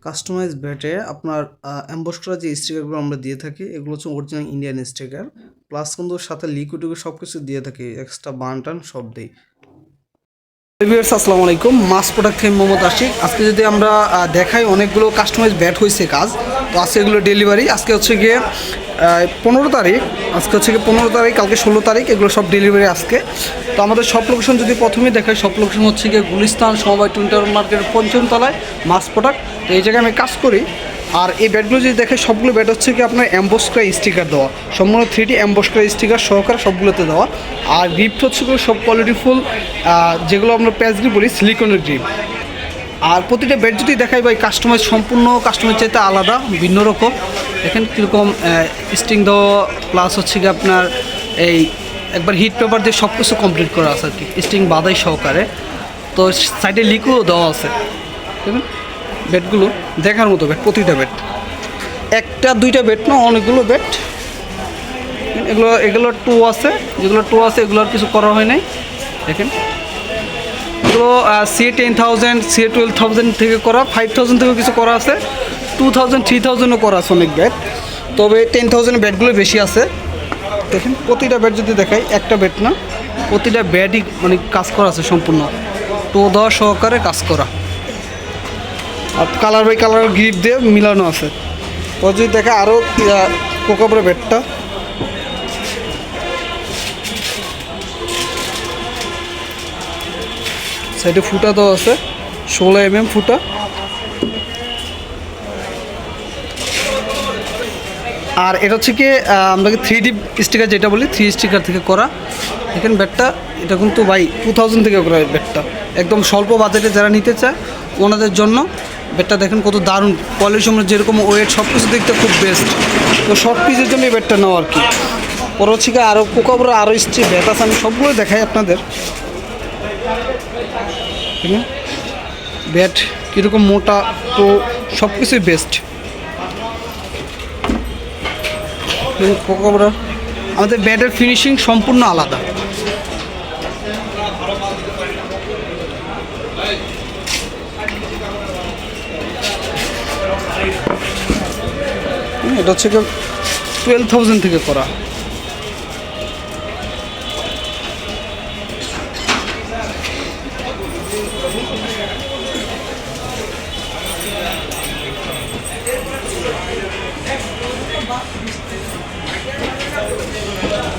Customise ব্যাটে আপনার emboss করা যে স্টিকারগুলো আমরা দিয়ে থাকি এগুলো হচ্ছে অরিজিনাল ইন্ডিয়ান স্টিকার, প্লাস কিন্তু সাথে লিকুইড সব কিছু দিয়ে থাকি, এক্সট্রা বান টান সব দিই। ভিউয়ার্স আসসালামু আলাইকুম, মাস প্রোডাক্ট থেকে মোহাম্মদ আশিক। আজকে যদি আমরা দেখাই অনেকগুলো কাস্টমাইজ ব্যাট হয়েছে কাজ, তো আজকে এগুলো ডেলিভারি। আজকে হচ্ছে গিয়ে 15 তারিখ, আজকে হচ্ছে গিয়ে 15 তারিখ, কালকে 16 তারিখ, এগুলো সব ডেলিভারি আজকে। তো আমাদের সব লোকেশন যদি প্রথমেই দেখাই, সব লোকেশন হচ্ছে গিয়ে গুলিস্তান সমবায় টুইন টাওয়ার মার্কেটের 5ম তলায় মাস প্রোডাক্ট। তো এই জায়গায় আমি কাজ করি। আর এই ব্যাটগুলো যদি দেখে, সবগুলো ব্যাট হচ্ছে কি আপনার এমবস করা স্টিকার দেওয়া, সম্পূর্ণ 3D এমবস করা স্টিকার সহকারে সবগুলোতে দেওয়া। আর গ্রিপ হচ্ছে সব কোয়ালিটিফুল, যেগুলো আমরা প্যাচ গ্রিপ বলি, সিলিকনের গ্রিপ। আর প্রতিটা ব্যাট যদি দেখাই ভাই, কাস্টমাইজ সম্পূর্ণ কাস্টমাইজ চাইতে আলাদা, ভিন্ন রকম। এখানে কীরকম স্টিং দেওয়া, প্লাস হচ্ছে কি আপনার এই একবার হিট পেপার দিয়ে সব কিছু কমপ্লিট করা আছে আর কি, স্টিং বাদাই সহকারে। তো সাইডে লিকুও দেওয়া আছে। দেখুন ব্যাটগুলো দেখার মতো ব্যাট, প্রতিটা ব্যাট, একটা দুইটা ব্যাট না, অনেকগুলো ব্যাট। এগুলো টু আছে, যেগুলো টু আছে এগুলো আর কিছু করা হয় নাই। দেখেন এগুলো CA10,000 CA12,000 থেকে করা, 5,000 থেকেও কিছু করা আছে, 2,000 3,000ও করা আছে অনেক ব্যাট। তবে 10,000 ব্যাটগুলো বেশি আছে। দেখেন প্রতিটা ব্যাট যদি দেখাই, একটা ব্যাট না, প্রতিটা ব্যাটই মানে কাজ করা আছে সম্পূর্ণ, টো দেওয়া সহকারে কাজ করা। আর কালার বাই কালার গ্রিপ দিয়ে মিলানো আছে। তো যদি দেখা আরও কোকাবরা ব্যাটটা, সাইডে ফুটা দেওয়া আছে, 16 mm ফুটা। আর এটা হচ্ছে কি আমাকে 3D স্টিকার যেটা বলি, 3 স্টিকার থেকে করা। দেখেন ব্যাটটা, এটা কিন্তু ভাই 2000 থেকে করা ব্যাটটা, একদম স্বল্প বাজেটে যারা নিতে চায় ওনাদের জন্য ব্যাটটা দেখেন কত দারুণ কোয়ালিটি, সময় যেরকম ওয়েট সব কিছু দেখতে খুব বেস্ট। তো শর্ট পিসের জন্য এই ব্যাটটা নেওয়া আর কি। পরে হচ্ছে কি আরও কোকাবরা আরও ব্যাট আছে, আমি সবগুলো দেখাই আপনাদের। ব্যাট কীরকম মোটা, তো সব কিছুই বেস্ট। কোকাবরা আমাদের ব্যাটের ফিনিশিং সম্পূর্ণ আলাদা। এটা হচ্ছে 12,000 থেকে করা।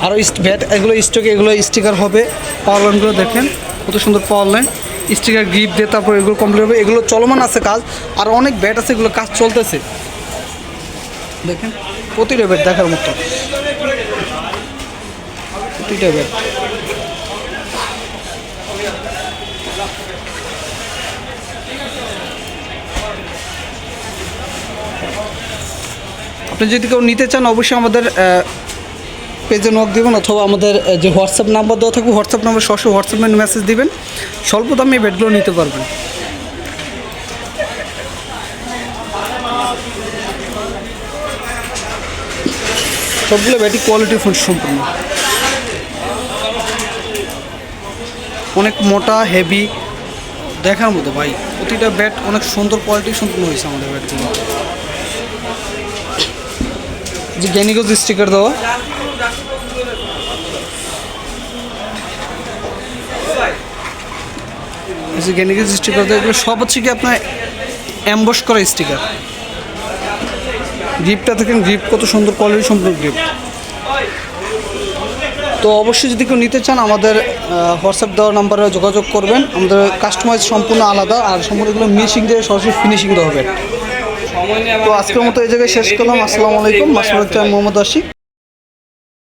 আরও ব্যাট এগুলো স্টকে, এগুলো স্টিকার হবে। পাওয়ার লাইনগুলো দেখেন কত সুন্দর পাওয়ার লাইন, স্টিকার গ্রিপ দিয়ে তারপর এগুলো কমপ্লিট হবে। এগুলো চলমান আছে কাজ, আর অনেক ব্যাট আছে এগুলো কাজ চলতেছে। দেখেন প্রতিটা ব্যাট দেখার মতো, প্রতিটা ব্যাট। আপনি যদি কেউ নিতে চান অবশ্যই আমাদের পেজে নক দেবেন, অথবা আমাদের যে হোয়াটসঅ্যাপ নাম্বার দেওয়া থাকবে, হোয়াটসঅ্যাপ নাম্বার সরাসরি হোয়াটসঅ্যাপে মেসেজ দিবেন, স্বল্প দামে এই ব্যাটগুলো নিতে পারবেন। সবগুলো ব্যাটই কোয়ালিটি ফুল সম্পূর্ণ, অনেক মোটা হেভি দেখার মতো ভাই। প্রতিটা ব্যাট অনেক সুন্দর কোয়ালিটি সম্পূর্ণ হয়েছে আমাদের ব্যাটগুলো। যে গ্যানিগোজ স্টিকার দেওয়া, গ্যানিগোজ স্টিকার দেওয়া, এগুলো সব হচ্ছে কি আপনার এমবস করা স্টিকার। গ্রিপটা দেখেন, গ্রিপ কত সুন্দর কোয়ালিটি সম্পূর্ণ গ্রিপ। তো অবশ্যই যদি কেউ নিতে চান আমাদের হোয়াটসঅ্যাপ দেওয়ার নাম্বারে যোগাযোগ করবেন। আমাদের কাস্টমাইজ সম্পূর্ণ আলাদা, আর সম্পূর্ণ এগুলো মিশিং দিয়ে সরাসরি ফিনিশিং দেওয়া হবে। তো আজকের মতো এই জায়গায় শেষ করলাম। আসসালামু আলাইকুম, মোহাম্মদ আশিক।